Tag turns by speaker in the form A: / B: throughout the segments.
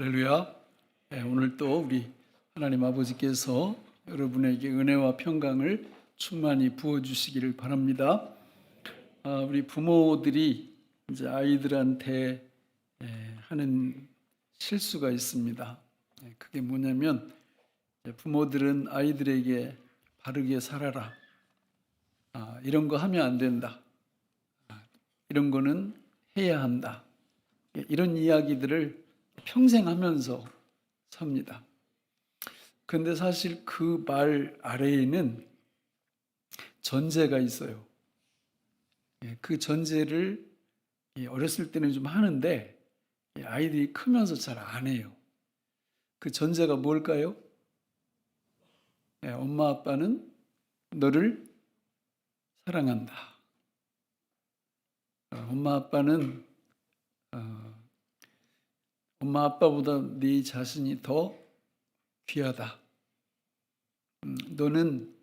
A: 할렐루야. 오늘 또 우리 하나님 아버지께서 여러분에게 은혜와 평강을 충만히 부어주시기를 바랍니다. 우리 부모들이 이제 아이들한테 하는 실수가 있습니다. 그게 뭐냐면 부모들은 아이들에게 바르게 살아라, 이런 거 하면 안 된다, 이런 거는 해야 한다, 이런 이야기들을 평생 하면서 삽니다. 그런데 사실 그 말 아래에는 전제가 있어요. 그 전제를 어렸을 때는 좀 하는데 아이들이 크면서 잘 안 해요. 그 전제가 뭘까요? 엄마 아빠는 너를 사랑한다. 엄마 아빠는 엄마 아빠보다 네 자신이 더 귀하다. 너는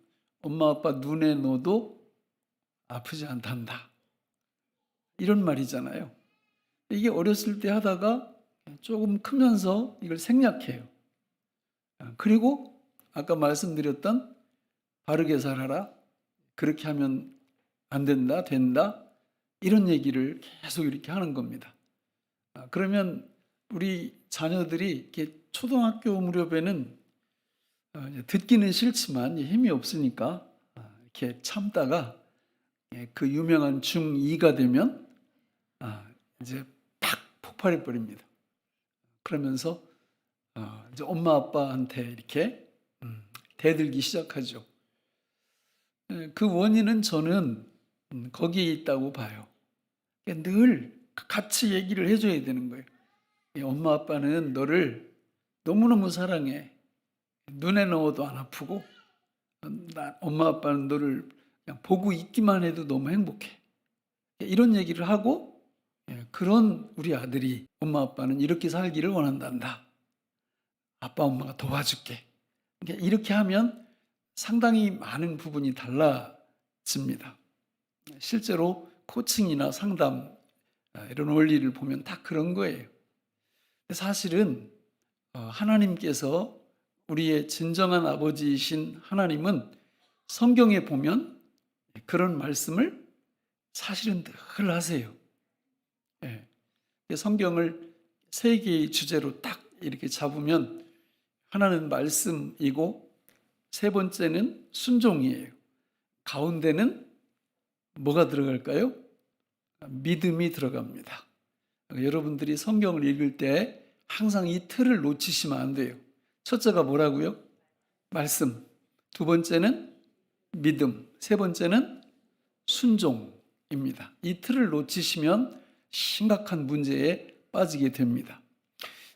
A: 엄마 아빠 눈에 넣어도 아프지 않단다. 이런 말이잖아요. 이게 어렸을 때 하다가 조금 크면서 이걸 생략해요. 그리고 아까 말씀드렸던 바르게 살아라, 그렇게 하면 안 된다, 된다, 이런 얘기를 계속 이렇게 하는 겁니다. 그러면 우리 자녀들이 이렇게 초등학교 무렵에는 듣기는 싫지만 힘이 없으니까 이렇게 참다가 그 유명한 중2가 되면 이제 팍 폭발해 버립니다. 그러면서 이제 엄마 아빠한테 이렇게 대들기 시작하죠. 그 원인은 저는 거기에 있다고 봐요. 늘 같이 얘기를 해줘야 되는 거예요. 엄마 아빠는 너를 너무너무 사랑해. 눈에 넣어도 안 아프고, 엄마 아빠는 너를 그냥 보고 있기만 해도 너무 행복해. 이런 얘기를 하고, 그런 우리 아들이 엄마 아빠는 이렇게 살기를 원한단다. 아빠 엄마가 도와줄게. 이렇게 하면 상당히 많은 부분이 달라집니다. 실제로 코칭이나 상담, 이런 원리를 보면 다 그런 거예요. 사실은 하나님께서 우리의 진정한 아버지이신 하나님은 성경에 보면 그런 말씀을 사실은 늘 하세요. 성경을 세 개의 주제로 딱 이렇게 잡으면 하나는 말씀이고, 세 번째는 순종이에요. 가운데는 뭐가 들어갈까요? 믿음이 들어갑니다. 여러분들이 성경을 읽을 때 항상 이 틀을 놓치시면 안 돼요. 첫째가 뭐라고요? 말씀. 두 번째는 믿음. 세 번째는 순종입니다. 이 틀을 놓치시면 심각한 문제에 빠지게 됩니다.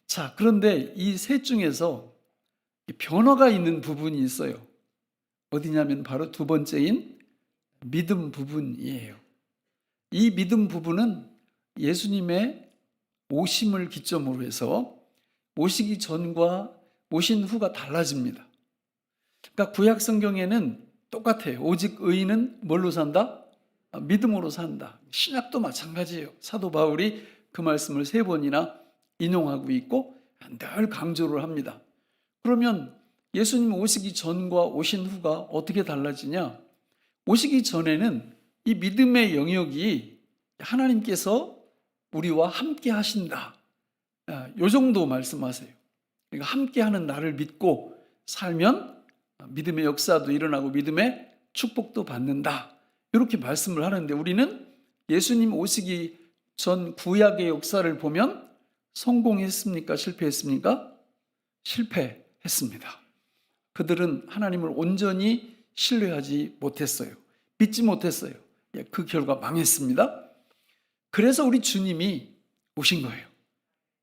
A: 자, 그런데 이 셋 중에서 변화가 있는 부분이 있어요. 어디냐면 바로 두 번째인 믿음 부분이에요. 이 믿음 부분은 예수님의 오심을 기점으로 해서 오시기 전과 오신 후가 달라집니다. 그러니까 구약 성경에는 똑같아요. 오직 의인은 뭘로 산다? 믿음으로 산다. 신약도 마찬가지예요. 사도 바울이 그 말씀을 3번이나 인용하고 있고 늘 강조를 합니다. 그러면 예수님 오시기 전과 오신 후가 어떻게 달라지냐? 오시기 전에는 이 믿음의 영역이 하나님께서 우리와 함께 하신다, 이 정도 말씀하세요. 그러니까 함께하는 나를 믿고 살면 믿음의 역사도 일어나고 믿음의 축복도 받는다, 이렇게 말씀을 하는데, 우리는 예수님 오시기 전 구약의 역사를 보면 성공했습니까? 실패했습니까? 실패했습니다. 그들은 하나님을 온전히 신뢰하지 못했어요. 믿지 못했어요. 그 결과 망했습니다. 그래서 우리 주님이 오신 거예요.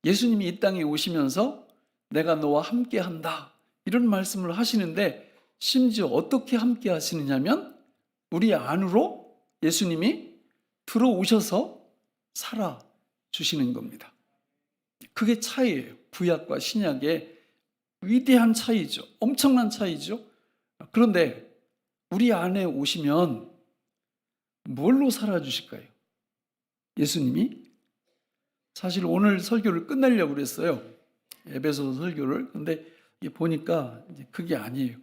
A: 예수님이 이 땅에 오시면서 내가 너와 함께 한다, 이런 말씀을 하시는데, 심지어 어떻게 함께 하시느냐면 우리 안으로 예수님이 들어오셔서 살아주시는 겁니다. 그게 차이예요. 구약과 신약의 위대한 차이죠. 엄청난 차이죠. 그런데 우리 안에 오시면 뭘로 살아주실까요? 예수님이 사실 오늘 설교를 끝내려고 그랬어요. 에베소 설교를. 근데 보니까 이제 그게 아니에요.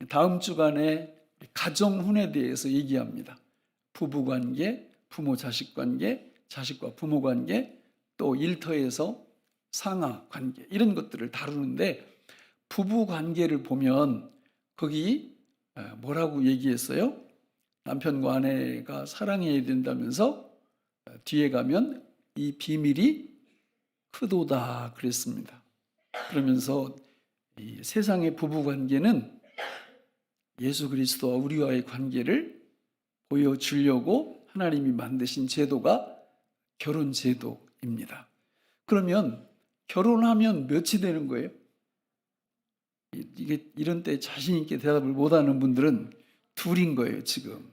A: 다음 주간에 가정혼에 대해서 얘기합니다. 부부관계, 부모-자식 관계, 자식과 부모 관계, 또 일터에서 상하 관계, 이런 것들을 다루는데, 부부 관계를 보면 거기 뭐라고 얘기했어요? 남편과 아내가 사랑해야 된다면서 뒤에 가면 이 비밀이 크도다 그랬습니다. 그러면서 이 세상의 부부 관계는 예수 그리스도와 우리와의 관계를 보여주려고 하나님이 만드신 제도가 결혼 제도입니다. 그러면 결혼하면 몇이 되는 거예요? 이게 이런 때 자신 있게 대답을 못하는 분들은 둘인 거예요. 지금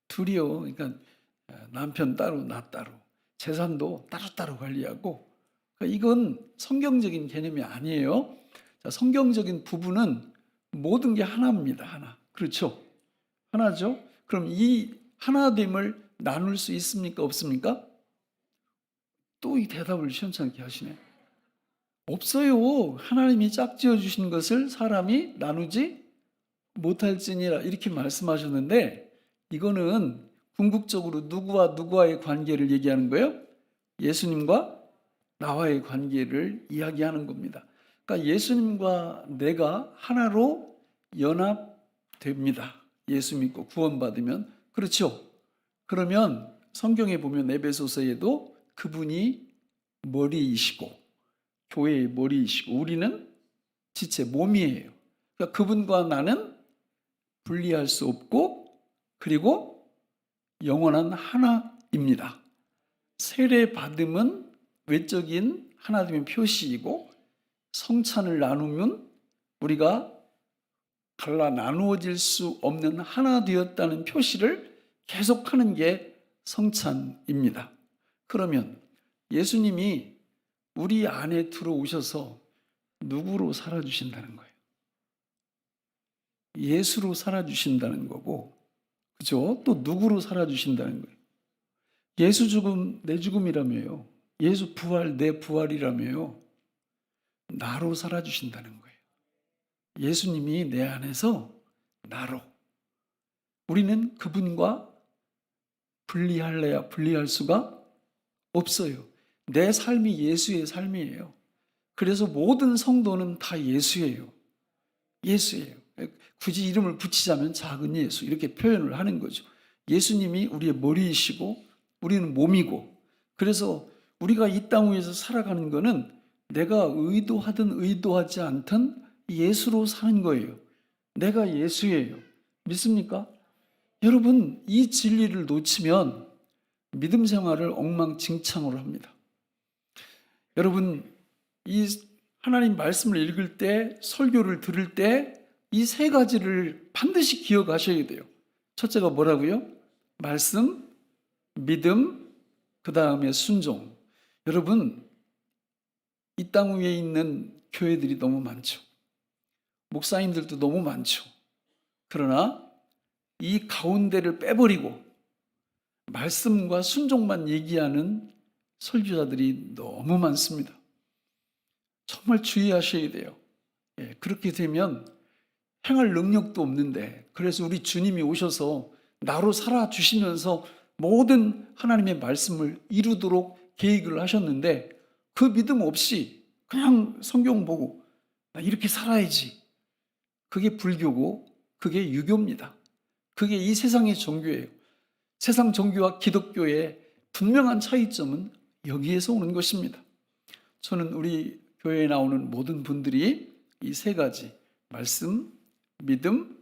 A: 둘이요. 그러니까 남편 따로 나 따로, 재산도 따로따로 관리하고. 그러니까 이건 성경적인 개념이 아니에요. 자, 성경적인 부부는 모든 게 하나입니다. 하나. 그렇죠? 하나죠. 그럼 이 하나됨을 나눌 수 있습니까? 없습니까? 또 이 대답을 시원찮게 하시네. 없어요. 하나님이 짝지어 주신 것을 사람이 나누지 못할지니라, 이렇게 말씀하셨는데, 이거는 궁극적으로 누구와 누구와의 관계를 얘기하는 거예요? 예수님과 나와의 관계를 이야기하는 겁니다. 그러니까 예수님과 내가 하나로 연합됩니다. 예수 믿고 구원받으면. 그렇죠? 그러면 성경에 보면 에베소서에도 그분이 머리이시고 교회의 머리이시고 우리는 지체 몸이에요. 그러니까 그분과 나는 분리할 수 없고, 그리고 영원한 하나입니다. 세례 받음은 외적인 하나됨의 표시이고, 성찬을 나누면 우리가 갈라 나누어질 수 없는 하나 되었다는 표시를 계속하는 게 성찬입니다. 그러면 예수님이 우리 안에 들어오셔서 누구로 살아주신다는 거예요? 예수로 살아주신다는 거고, 그죠? 또 누구로 살아주신다는 거예요? 예수 죽음 내 죽음이라며요. 예수 부활 내 부활이라며요. 나로 살아주신다는 거예요. 예수님이 내 안에서 나로. 우리는 그분과 분리할래야 분리할 수가 없어요. 내 삶이 예수의 삶이에요. 그래서 모든 성도는 다 예수예요. 예수예요. 굳이 이름을 붙이자면 작은 예수, 이렇게 표현을 하는 거죠. 예수님이 우리의 머리이시고 우리는 몸이고, 그래서 우리가 이 땅 위에서 살아가는 거는 내가 의도하든 의도하지 않든 예수로 사는 거예요. 내가 예수예요. 믿습니까? 여러분, 이 진리를 놓치면 믿음 생활을 엉망진창으로 합니다. 여러분, 이 하나님 말씀을 읽을 때, 설교를 들을 때 이 세 가지를 반드시 기억하셔야 돼요. 첫째가 뭐라고요? 말씀, 믿음, 그 다음에 순종. 여러분, 이 땅 위에 있는 교회들이 너무 많죠. 목사님들도 너무 많죠. 그러나 이 가운데를 빼버리고 말씀과 순종만 얘기하는 설교자들이 너무 많습니다. 정말 주의하셔야 돼요. 그렇게 되면 행할 능력도 없는데, 그래서 우리 주님이 오셔서 나로 살아주시면서 모든 하나님의 말씀을 이루도록 계획을 하셨는데, 그 믿음 없이 그냥 성경 보고 나 이렇게 살아야지, 그게 불교고 그게 유교입니다. 그게 이 세상의 종교예요. 세상 종교와 기독교의 분명한 차이점은 여기에서 오는 것입니다. 저는 우리 교회에 나오는 모든 분들이 이 세 가지, 말씀, 믿음,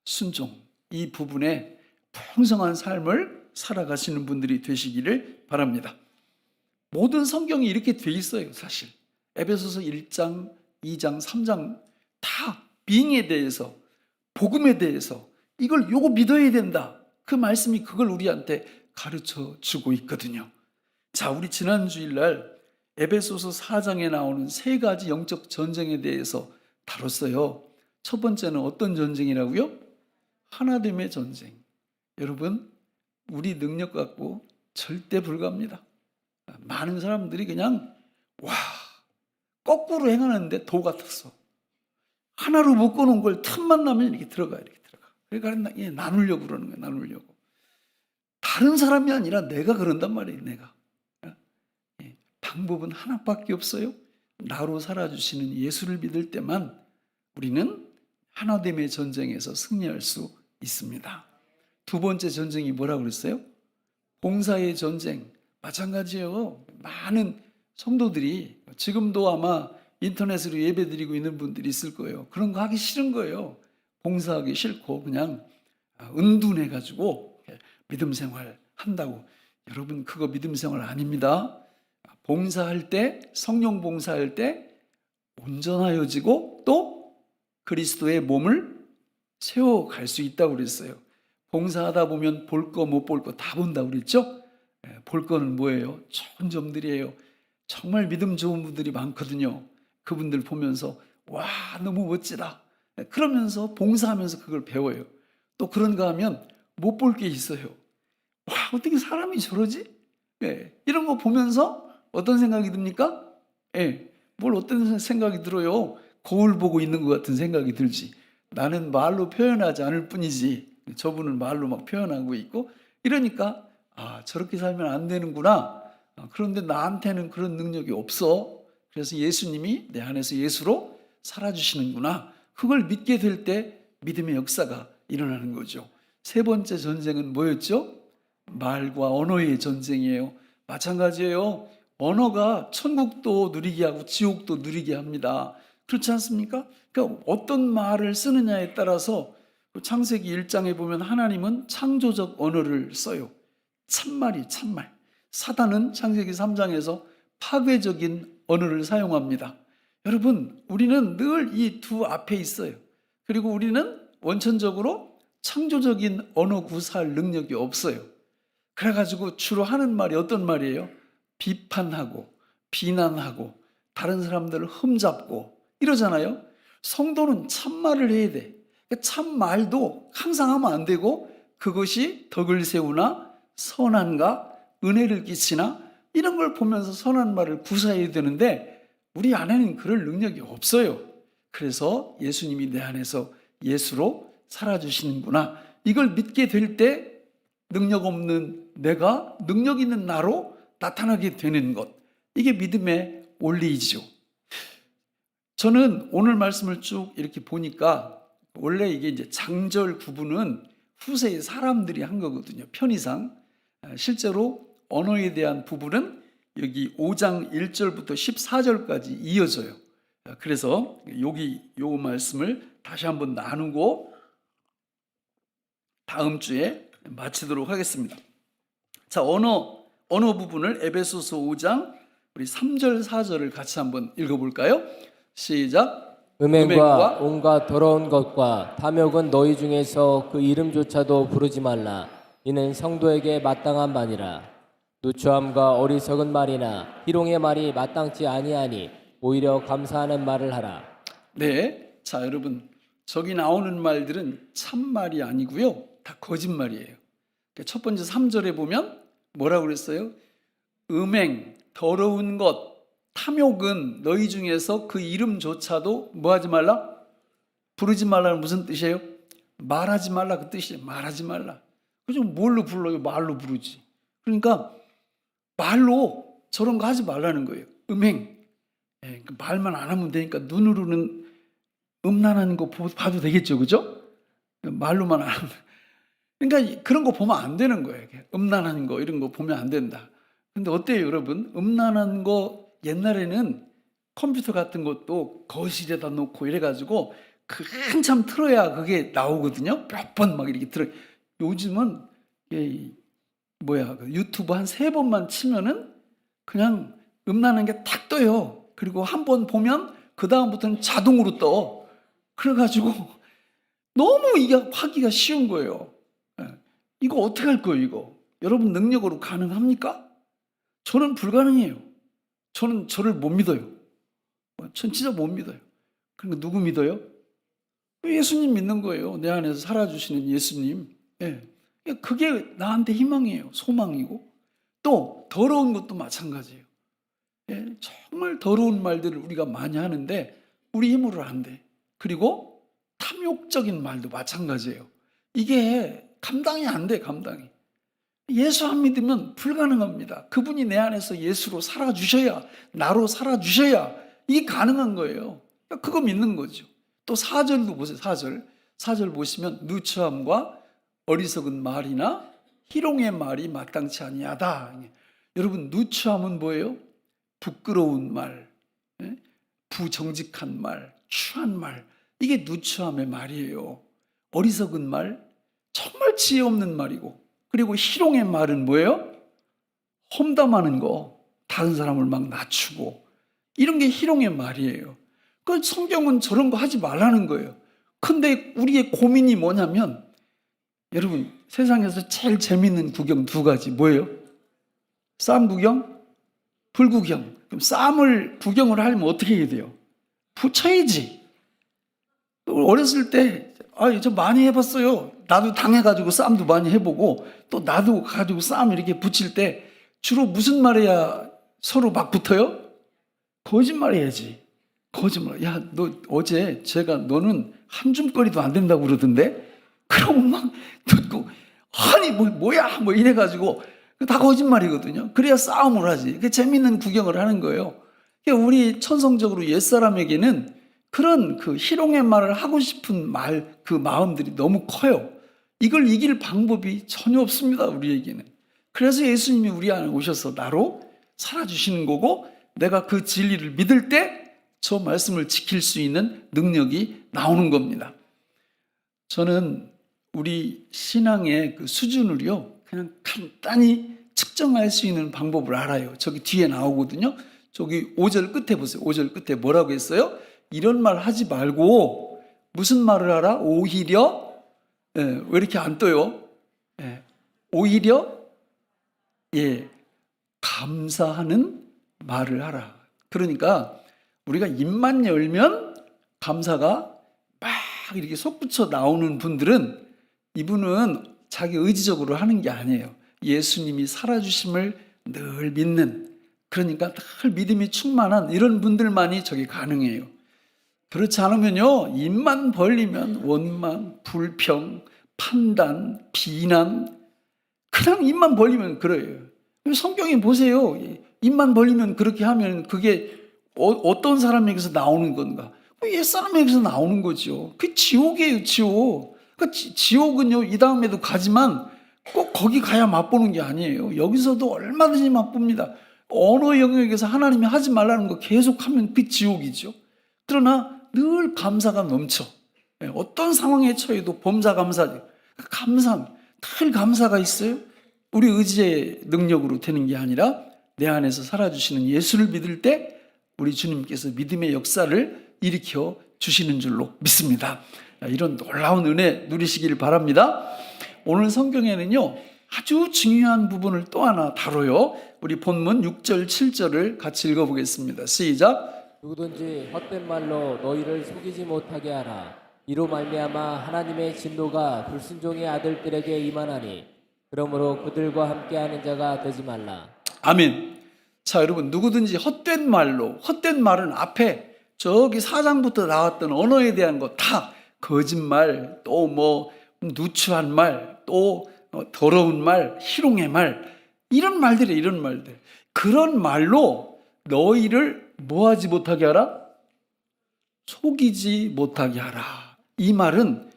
A: 순종, 이 부분에 풍성한 삶을 살아가시는 분들이 되시기를 바랍니다. 모든 성경이 이렇게 돼 있어요. 사실 에베소서 1장, 2장, 3장 다 빙에 대해서, 복음에 대해서, 이걸 요거 믿어야 된다, 그 말씀이 그걸 우리한테 가르쳐 주고 있거든요. 자, 우리 지난 주일날 에베소서 4장에 나오는 세 가지 영적 전쟁에 대해서 다뤘어요. 첫 번째는 어떤 전쟁이라고요? 하나됨의 전쟁. 여러분, 우리 능력 갖고 절대 불가합니다. 많은 사람들이 그냥 와, 거꾸로 행하는데 도 같았어. 하나로 묶어놓은 걸 틈만 나면 이렇게 들어가. 그러니까 나누려고 그러는 거야. 나누려고. 다른 사람이 아니라 내가 그런단 말이에요. 내가. 방법은 하나밖에 없어요. 나로 살아주시는 예수를 믿을 때만 우리는 하나됨의 전쟁에서 승리할 수 있습니다. 두 번째 전쟁이 뭐라고 그랬어요? 봉사의 전쟁. 마찬가지예요. 많은 성도들이 지금도 아마 인터넷으로 예배드리고 있는 분들이 있을 거예요. 그런 거 하기 싫은 거예요. 봉사하기 싫고 그냥 은둔해가지고 믿음 생활 한다고. 여러분, 그거 믿음 생활 아닙니다. 봉사할 때, 성령 봉사할 때 온전하여지고 또 그리스도의 몸을 세워갈 수 있다고 그랬어요. 봉사하다 보면 볼 거 못 볼 거 다 본다고 그랬죠? 볼 거는 뭐예요? 좋은 점들이에요. 정말 믿음 좋은 분들이 많거든요. 그분들 보면서 와, 너무 멋지다. 그러면서 봉사하면서 그걸 배워요. 또 그런가 하면 못 볼 게 있어요. 와, 어떻게 사람이 저러지? 이런 거 보면서 어떤 생각이 듭니까? 뭘 어떤 생각이 들어요? 거울 보고 있는 것 같은 생각이 들지. 나는 말로 표현하지 않을 뿐이지 저분은 말로 막 표현하고 있고, 이러니까 저렇게 살면 안 되는구나. 그런데 나한테는 그런 능력이 없어. 그래서 예수님이 내 안에서 예수로 살아주시는구나. 그걸 믿게 될 때 믿음의 역사가 일어나는 거죠. 세 번째 전쟁은 뭐였죠? 말과 언어의 전쟁이에요. 마찬가지예요. 언어가 천국도 누리게 하고 지옥도 누리게 합니다. 그렇지 않습니까? 그러니까 어떤 말을 쓰느냐에 따라서 창세기 1장에 보면 하나님은 창조적 언어를 써요. 참말이 참말. 사단은 창세기 3장에서 파괴적인 언어를 사용합니다. 여러분, 우리는 늘 이 두 앞에 있어요. 그리고 우리는 원천적으로 창조적인 언어 구사할 능력이 없어요. 그래가지고 주로 하는 말이 어떤 말이에요? 비판하고 비난하고 다른 사람들을 흠잡고 이러잖아요. 성도는 참말을 해야 돼. 참말도 항상 하면 안 되고 그것이 덕을 세우나 선한가 은혜를 끼치나 이런 걸 보면서 선한 말을 구사해야 되는데 우리 안에는 그럴 능력이 없어요. 그래서 예수님이 내 안에서 예수로 살아주시는구나. 이걸 믿게 될 때 능력 없는 내가 능력 있는 나로 나타나게 되는 것. 이게 믿음의 원리이죠. 저는 오늘 말씀을 쭉 이렇게 보니까 원래 이게 이제 장절 구분은 후세의 사람들이 한 거거든요. 편의상. 실제로 언어에 대한 부분은 여기 5장 1절부터 14절까지 이어져요. 그래서 요 말씀을 다시 한번 나누고 다음 주에 마치도록 하겠습니다. 자, 언어 부분을 에베소서 5장 우리 3절 4절을 같이 한번 읽어볼까요? 시작.
B: 음행과 온갖 더러운 것과 탐욕은 너희 중에서 그 이름조차도 부르지 말라. 이는 성도에게 마땅한 바니라. 누추함과 어리석은 말이나 희롱의 말이 마땅치 아니하니 오히려 감사하는 말을 하라.
A: 네, 자 여러분, 저기 나오는 말들은 참말이 아니고요, 다 거짓말이에요. 첫 번째 3절에 보면 뭐라고 그랬어요? 음행, 더러운 것, 탐욕은 너희 중에서 그 이름조차도 뭐 하지 말라? 부르지 말라는 무슨 뜻이에요? 말하지 말라 그 뜻이에요. 말하지 말라. 그죠? 뭘로 불러요? 말로 부르지. 그러니까 말로 저런 거 하지 말라는 거예요. 음행. 말만 안 하면 되니까 눈으로는 음란한 거 봐도 되겠죠. 그죠? 말로만 안 하면. 그러니까 그런 거 보면 안 되는 거예요. 음란한 거 이런 거 보면 안 된다. 근데 어때요, 여러분? 음란한 거 옛날에는 컴퓨터 같은 것도 거실에다 놓고 이래가지고 한참 틀어야 그게 나오거든요. 몇 번 막 이렇게 틀어. 요즘은 유튜브 한 3번만 치면은 그냥 음란한 게 탁 떠요. 그리고 한 번 보면 그 다음부터는 자동으로 떠. 그래가지고 너무 이게 하기가 쉬운 거예요. 이거 어떻게 할 거예요, 이거? 여러분 능력으로 가능합니까? 저는 불가능해요. 저는 저를 못 믿어요. 전 진짜 못 믿어요. 그러니까 누구 믿어요? 예수님 믿는 거예요. 내 안에서 살아주시는 예수님. 그게 나한테 희망이에요. 소망이고. 또 더러운 것도 마찬가지예요. 예, 정말 더러운 말들을 우리가 많이 하는데 우리 힘으로 안 돼. 그리고 탐욕적인 말도 마찬가지예요. 이게 감당이 안 돼, 감당이. 예수 안 믿으면 불가능합니다. 그분이 내 안에서 예수로 살아주셔야, 나로 살아주셔야 이게 가능한 거예요. 그거 믿는 거죠. 또 4절도 보세요. 4절 보시면 누추함과 어리석은 말이나 희롱의 말이 마땅치 아니하다. 여러분, 누추함은 뭐예요? 부끄러운 말, 부정직한 말, 추한 말, 이게 누추함의 말이에요. 어리석은 말, 정말 지혜 없는 말이고, 그리고 희롱의 말은 뭐예요? 험담하는 거, 다른 사람을 막 낮추고, 이런 게 희롱의 말이에요. 그 성경은 저런 거 하지 말라는 거예요. 근데 우리의 고민이 뭐냐면, 여러분, 세상에서 제일 재밌는 구경 2가지 뭐예요? 쌈 구경, 불 구경. 그럼 쌈을 구경을 하려면 어떻게 해야 돼요? 붙여야지. 어렸을 때 저 많이 해봤어요. 나도 당해가지고 쌈도 많이 해보고, 또 나도 가지고 쌈 이렇게 붙일 때 주로 무슨 말 해야 서로 막 붙어요? 거짓말 해야지. 거짓말. 야, 너 어제 제가 너는 한 줌거리도 안 된다고 그러던데? 그러면 막 듣고, 아니 뭐야 뭐 이래가지고 다 거짓말이거든요. 그래야 싸움을 하지. 그게 재밌는 구경을 하는 거예요. 우리 천성적으로 옛사람에게는 그런 그 희롱의 말을 하고 싶은 그 마음들이 너무 커요. 이걸 이길 방법이 전혀 없습니다, 우리에게는. 그래서 예수님이 우리 안에 오셔서 나로 살아주시는 거고, 내가 그 진리를 믿을 때 저 말씀을 지킬 수 있는 능력이 나오는 겁니다. 저는 우리 신앙의 그 수준을요, 그냥 간단히 측정할 수 있는 방법을 알아요. 저기 뒤에 나오거든요. 저기 5절 끝에 보세요. 5절 끝에 뭐라고 했어요? 이런 말 하지 말고 무슨 말을 하라? 오히려, 왜 이렇게 안 떠요? 오히려 감사하는 말을 하라. 그러니까 우리가 입만 열면 감사가 막 이렇게 솟구쳐 나오는 분들은, 이분은 자기 의지적으로 하는 게 아니에요. 예수님이 살아주심을 늘 믿는, 그러니까 늘 믿음이 충만한 이런 분들만이 저게 가능해요. 그렇지 않으면요, 입만 벌리면 원망, 불평, 판단, 비난, 그냥 입만 벌리면 그래요. 성경에 보세요. 입만 벌리면 그렇게 하면 그게 어떤 사람에게서 나오는 건가? 옛사람에게서 나오는 거죠. 그게 지옥이에요, 지옥. 지옥은요, 이 다음에도 가지만 꼭 거기 가야 맛보는 게 아니에요. 여기서도 얼마든지 맛봅니다. 언어 영역에서 하나님이 하지 말라는 거 계속하면 그 지옥이죠. 그러나 늘 감사가 넘쳐. 어떤 상황에 처해도 범사감사죠. 늘 감사가 있어요. 우리 의지의 능력으로 되는 게 아니라 내 안에서 살아주시는 예수를 믿을 때 우리 주님께서 믿음의 역사를 일으켜 주시는 줄로 믿습니다. 이런 놀라운 은혜 누리시기를 바랍니다. 오늘 성경에는요, 아주 중요한 부분을 또 하나 다뤄요. 우리 본문 6절, 7절을 같이 읽어보겠습니다. 시작.
B: 누구든지 헛된 말로 너희를 속이지 못하게 하라. 이로 말미암아 하나님의 진노가 불순종의 아들들에게 임하나니 그러므로 그들과 함께하는 자가 되지 말라.
A: 아멘. 자, 여러분, 누구든지 헛된 말로, 헛된 말은 앞에 저기 4장부터 나왔던 언어에 대한 거 다 거짓말, 또 뭐 누추한 말, 또 더러운 말, 희롱의 말, 이런 말들이에요. 이런 말들. 그런 말로 너희를 뭐하지 못하게 하라? 속이지 못하게 하라. 이 말은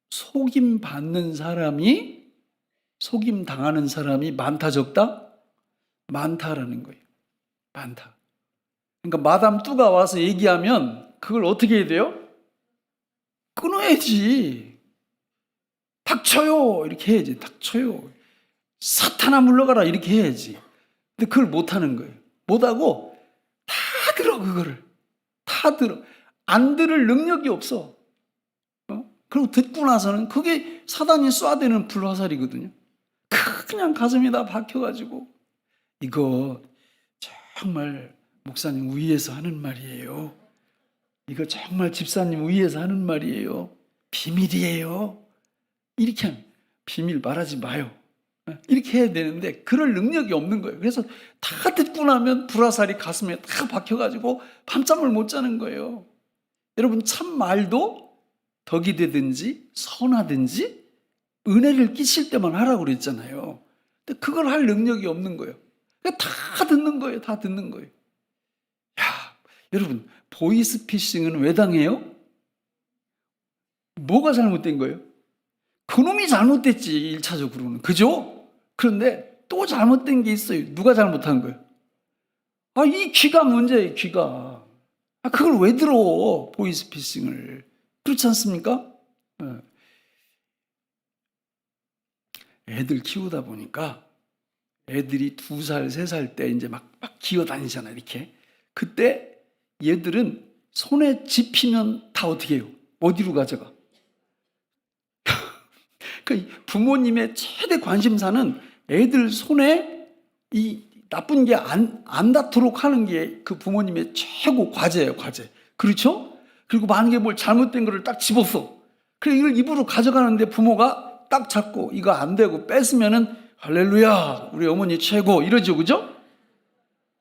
A: 속임 받는 사람이, 속임 당하는 사람이 많다 적다? 많다라는 거예요. 많다. 그러니까 마담 뚜가 와서 얘기하면 그걸 어떻게 해야 돼요? 끊어야지. 닥쳐요 이렇게 해야지. 닥쳐요. 사탄아 물러가라 이렇게 해야지. 근데 그걸 못하는 거예요. 못하고 다 들어. 그거를 다 들어. 안 들을 능력이 없어. 그리고 듣고 나서는 그게 사단이 쏴대는 불화살이거든요. 그냥 가슴에다 박혀가지고, 이거 정말 목사님 위에서 하는 말이에요. 이거 정말 집사님 위에서 하는 말이에요. 비밀이에요. 이렇게 하면 비밀 말하지 마요. 이렇게 해야 되는데 그럴 능력이 없는 거예요. 그래서 다 듣고 나면 불화살이 가슴에 다 박혀가지고 밤잠을 못 자는 거예요. 여러분, 참 말도 덕이 되든지 선하든지 은혜를 끼칠 때만 하라고 그랬잖아요. 근데 그걸 할 능력이 없는 거예요. 그러니까 다 듣는 거예요. 다 듣는 거예요. 야, 여러분, 보이스피싱은 왜 당해요? 뭐가 잘못된 거예요? 그놈이 잘못됐지, 1차적으로는. 그죠? 그런데 또 잘못된 게 있어요. 누가 잘못한 거예요? 이 귀가 문제예요, 귀가. 그걸 왜 들어, 보이스피싱을. 그렇지 않습니까? 애들 키우다 보니까 애들이 2살, 3살 때 이제 막 기어다니잖아요, 이렇게. 그때 얘들은 손에 집히면 다 어떻게 해요? 어디로 가져가? 그 부모님의 최대 관심사는 애들 손에 이 나쁜 게 안 닿도록 하는 게 그 부모님의 최고 과제예요, 과제. 그렇죠? 그리고 만약에 뭘 잘못된 거를 딱 집었어. 그래, 이걸 입으로 가져가는데 부모가 딱 잡고 이거 안 되고 뺐으면은 할렐루야, 우리 어머니 최고, 이러죠, 그죠?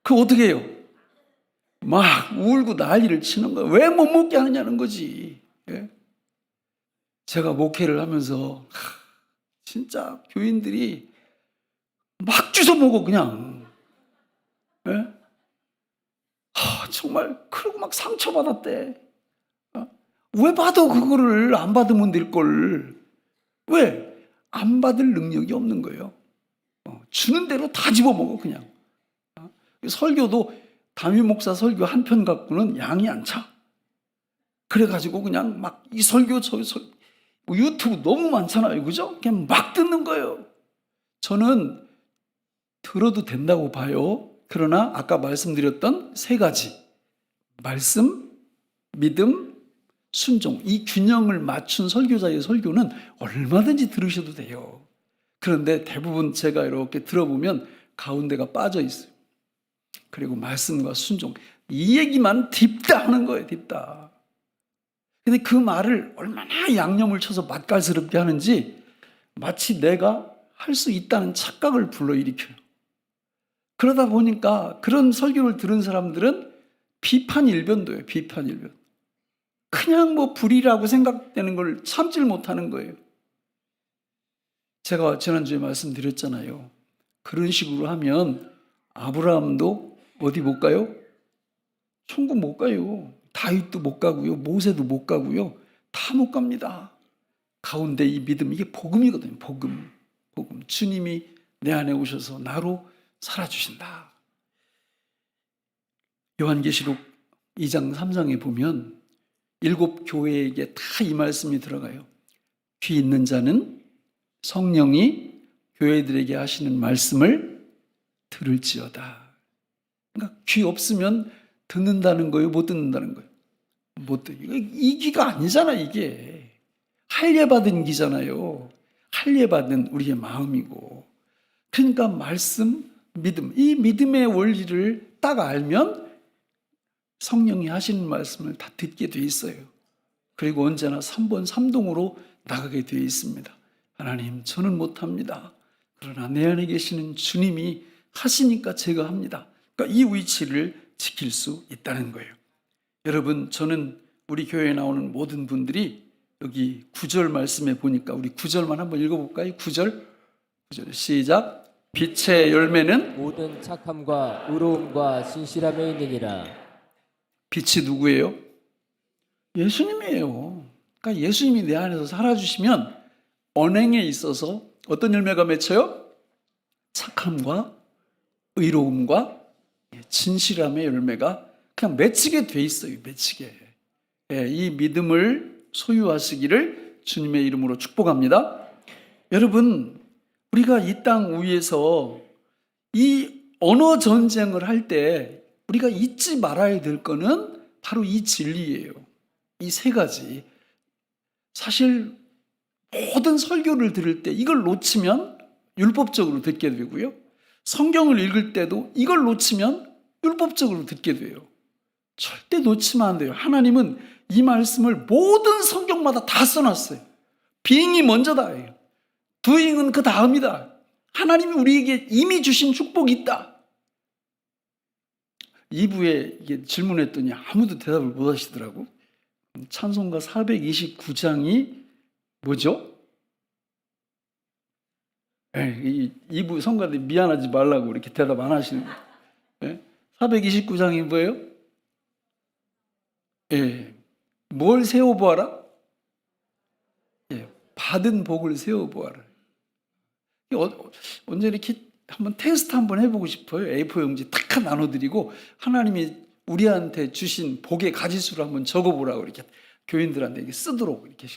A: 그 어떻게 해요? 막 울고 난리를 치는 거예요. 왜 못 먹게 하느냐는 거지. 예? 제가 목회를 하면서 진짜 교인들이 막 주워 먹어, 그냥. 예? 정말 그러고 막 상처받았대. 왜 받아, 그거를. 안 받으면 될 걸. 왜? 안 받을 능력이 없는 거예요. 주는 대로 다 집어먹어, 그냥. 설교도 담임 목사 설교 한 편 갖고는 양이 안 차. 그래가지고 그냥 막 이 설교 유튜브 너무 많잖아요, 그죠? 그냥 막 듣는 거예요. 저는 들어도 된다고 봐요. 그러나 아까 말씀드렸던 3가지, 말씀, 믿음, 순종, 이 균형을 맞춘 설교자의 설교는 얼마든지 들으셔도 돼요. 그런데 대부분 제가 이렇게 들어보면 가운데가 빠져 있어요. 그리고 말씀과 순종, 이 얘기만 딥다 하는 거예요, 딥다. 근데 그 말을 얼마나 양념을 쳐서 맛깔스럽게 하는지 마치 내가 할 수 있다는 착각을 불러일으켜요. 그러다 보니까 그런 설교를 들은 사람들은 비판일변도예요, 비판일변. 그냥 뭐 불이라고 생각되는 걸 참질 못하는 거예요. 제가 지난주에 말씀드렸잖아요. 그런 식으로 하면 아브라함도 어디 못 가요? 천국 못 가요. 다윗도 못 가고요. 모세도 못 가고요. 다 못 갑니다. 가운데 이 믿음, 이게 복음이거든요. 복음. 주님이 내 안에 오셔서 나로 살아주신다. 요한계시록 2장 3장에 보면 7 교회에게 다 이 말씀이 들어가요. 귀 있는 자는 성령이 교회들에게 하시는 말씀을 들을지어다. 그러니까 귀 없으면 듣는다는 거예요? 못 듣는다는 거예요? 못 듣. 이 귀가 아니잖아, 이게. 할례받은 귀잖아요. 할례받은 우리의 마음이고. 그러니까 말씀, 믿음, 이 믿음의 원리를 딱 알면 성령이 하시는 말씀을 다 듣게 돼 있어요. 그리고 언제나 3번 3동으로 나가게 되어 있습니다. 하나님, 저는 못합니다. 그러나 내 안에 계시는 주님이 하시니까 제가 합니다. 그러니까 이 위치를 지킬 수 있다는 거예요. 여러분, 저는 우리 교회에 나오는 모든 분들이 여기 9절 말씀에 보니까 우리 9절만 한번 읽어볼까요? 9절 시작. 빛의 열매는
B: 모든 착함과 의로움과 진실함에 있느니라.
A: 빛이 누구예요? 예수님이에요. 그러니까 예수님이 내 안에서 살아주시면 언행에 있어서 어떤 열매가 맺혀요? 착함과 의로움과 진실함의 열매가 그냥 맺히게 돼 있어요. 맺히게. 이 믿음을 소유하시기를 주님의 이름으로 축복합니다. 여러분, 우리가 이 땅 위에서 이 언어 전쟁을 할 때 우리가 잊지 말아야 될 거는 바로 이 진리예요. 이 3가지. 사실 모든 설교를 들을 때 이걸 놓치면 율법적으로 듣게 되고요. 성경을 읽을 때도 이걸 놓치면 율법적으로 듣게 돼요. 절대 놓치면 안 돼요. 하나님은 이 말씀을 모든 성경마다 다 써놨어요. being이 먼저다예요. doing은 그 다음이다. 하나님이 우리에게 이미 주신 축복이 있다. 2부에 이게 질문했더니 아무도 대답을 못 하시더라고. 찬송가 429장이 뭐죠? 이 2부 성가대 미안하지 말라고 이렇게 대답 안 하시는 거예요. 429장이 뭐예요? 뭘 세워보아라? 받은 복을 세워보아라. 언제 이렇게 한번 테스트 한번 해보고 싶어요. A4 용지 탁 나눠드리고 하나님이 우리한테 주신 복의 가지수를 한번 적어보라고 이렇게 교인들한테 이렇게 쓰도록 이렇게.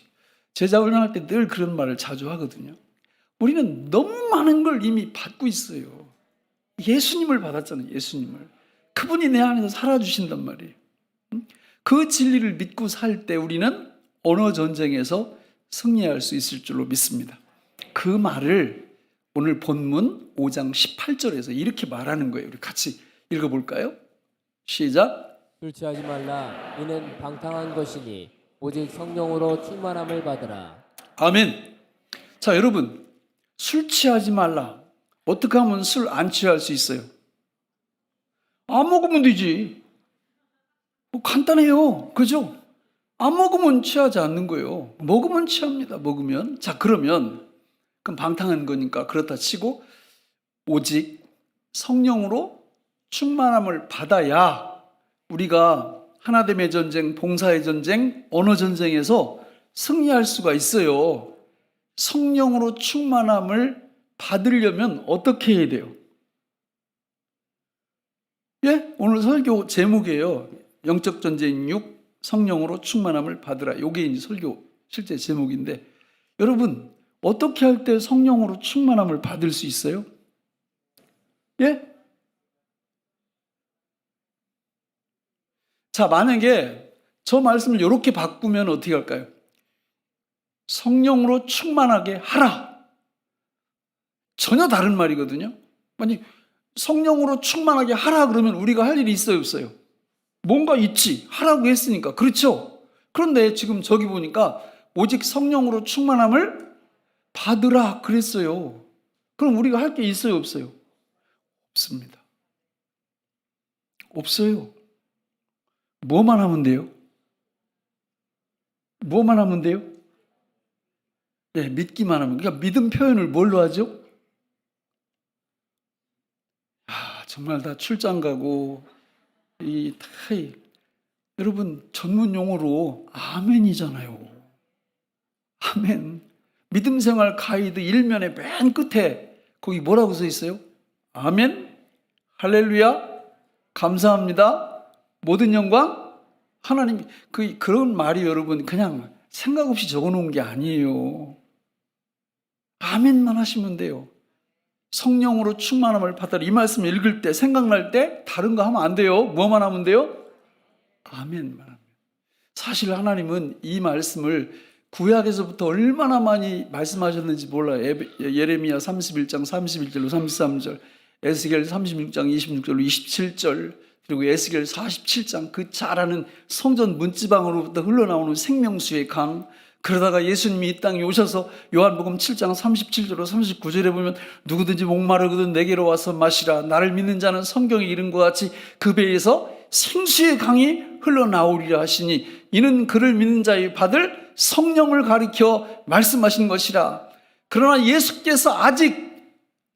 A: 제자 훈련할 때 늘 그런 말을 자주 하거든요. 우리는 너무 많은 걸 이미 받고 있어요. 예수님을 받았잖아요. 예수님을. 그분이 내 안에서 살아주신단 말이에요. 그 진리를 믿고 살 때 우리는 언어 전쟁에서 승리할 수 있을 줄로 믿습니다. 그 말을 오늘 본문 5장 18절에서 이렇게 말하는 거예요. 우리 같이 읽어볼까요? 시작.
B: 술 취하지 말라. 이는 방탕한 것이니 오직 성령으로 충만함을 받으라.
A: 아멘. 자, 여러분, 술 취하지 말라. 어떻게 하면 술 안 취할 수 있어요? 안 먹으면 되지. 간단해요. 그죠? 안 먹으면 취하지 않는 거예요. 먹으면 취합니다. 먹으면. 자, 그러면 그럼 방탕한 거니까 그렇다 치고 오직 성령으로 충만함을 받아야 우리가 하나됨의 전쟁, 봉사의 전쟁, 언어 전쟁에서 승리할 수가 있어요. 성령으로 충만함을 받으려면 어떻게 해야 돼요? 오늘 설교 제목이에요. 영적 전쟁 6, 성령으로 충만함을 받으라. 이게 이제 설교 실제 제목인데, 여러분 어떻게 할 때 성령으로 충만함을 받을 수 있어요? 자, 만약에 저 말씀을 이렇게 바꾸면 어떻게 할까요? 성령으로 충만하게 하라. 전혀 다른 말이거든요. 아니, 성령으로 충만하게 하라 그러면 우리가 할 일이 있어요, 없어요? 뭔가 있지. 하라고 했으니까. 그렇죠? 그런데 지금 저기 보니까 오직 성령으로 충만함을 받으라 그랬어요. 그럼 우리가 할 게 있어요, 없어요? 없습니다. 없어요. 뭐만 하면 돼요? 뭐만 하면 돼요? 믿기만 하면. 그러니까 믿음 표현을 뭘로 하죠? 정말 다 출장 가고 여러분 전문 용어로 아멘이잖아요. 아멘. 믿음 생활 가이드 1면의 맨 끝에 거기 뭐라고 써 있어요? 아멘, 할렐루야, 감사합니다, 모든 영광 하나님. 그런 말이 여러분 그냥 생각 없이 적어놓은 게 아니에요. 아멘만 하시면 돼요. 성령으로 충만함을 받아라. 이 말씀 읽을 때 생각날 때 다른 거 하면 안 돼요. 뭐만 하면 돼요? 아멘만 하면. 사실 하나님은 이 말씀을 구약에서부터 얼마나 많이 말씀하셨는지 몰라요. 예레미야 31장 31절로 33절, 에스겔 36장 26절로 27절, 그리고 에스겔 47장 그 잘 아는 성전 문지방으로부터 흘러나오는 생명수의 강. 그러다가 예수님이 이 땅에 오셔서 요한복음 7장 37절로 39절에 보면 누구든지 목마르거든 내게로 와서 마시라. 나를 믿는 자는 성경의 이름과 같이 그 배에서 생수의 강이 흘러나오리라 하시니 이는 그를 믿는 자의 받을 성령을 가리켜 말씀하신 것이라. 그러나 예수께서 아직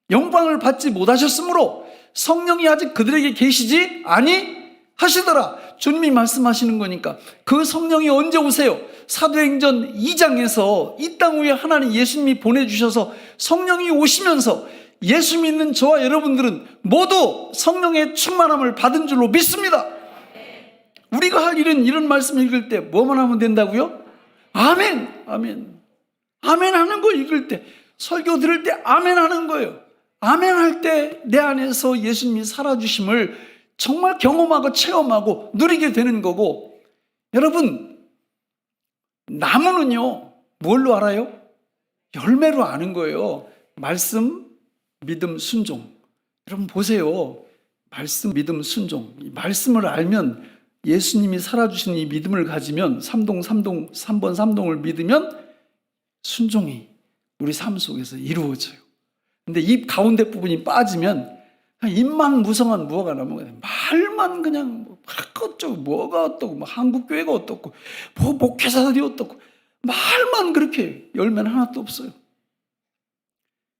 A: 영광을 받지 못하셨으므로 성령이 아직 그들에게 계시지 아니하시더라. 주님이 말씀하시는 거니까. 그 성령이 언제 오세요? 사도행전 2장에서 이 땅 위에 하나님 예수님이 보내주셔서 성령이 오시면서 예수 믿는 저와 여러분들은 모두 성령의 충만함을 받은 줄로 믿습니다. 우리가 할 일은 이런 말씀 읽을 때 뭐만 하면 된다고요? 아멘, 아멘. 아멘 하는 거 읽을 때, 설교 들을 때 아멘 하는 거예요. 아멘 할 때 내 안에서 예수님이 살아주심을 정말 경험하고 체험하고 누리게 되는 거고, 여러분 나무는요 뭘로 알아요? 열매로 아는 거예요. 말씀, 믿음, 순종. 여러분 보세요. 말씀, 믿음, 순종. 이 말씀을 알면, 예수님이 살아주신 이 믿음을 가지면, 3번 3동을 믿으면 순종이 우리 삶 속에서 이루어져요. 근데 입 가운데 부분이 빠지면 그냥 입만 무성한 무화과 나무가 말만 그냥 뭐 어쩌고 뭐가 어떻고 뭐 한국교회가 어떻고 뭐 목회자들이 어떻고 말만 그렇게 열면 하나도 없어요.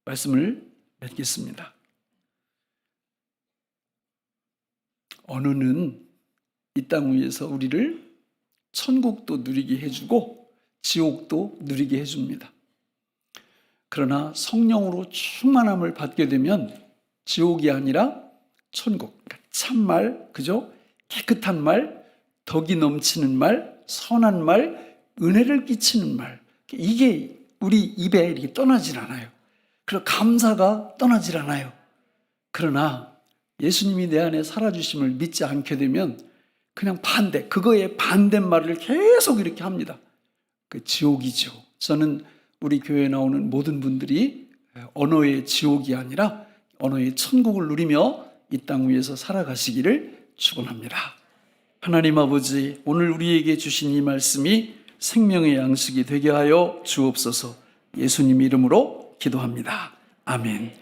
A: 말씀을 맺겠습니다. 언어는 이 땅 위에서 우리를 천국도 누리게 해주고 지옥도 누리게 해줍니다. 그러나 성령으로 충만함을 받게 되면 지옥이 아니라 천국, 그러니까 참말, 그죠? 깨끗한 말, 덕이 넘치는 말, 선한 말, 은혜를 끼치는 말, 이게 우리 입에 이렇게 떠나질 않아요. 그리고 감사가 떠나질 않아요. 그러나 예수님이 내 안에 살아주심을 믿지 않게 되면 그냥 반대, 그거에 반대말을 계속 이렇게 합니다. 그 지옥이죠. 저는 우리 교회에 나오는 모든 분들이 언어의 지옥이 아니라 언어의 천국을 누리며 이 땅 위에서 살아가시기를 축원합니다. 하나님 아버지, 오늘 우리에게 주신 이 말씀이 생명의 양식이 되게 하여 주옵소서. 예수님 이름으로 기도합니다. 아멘.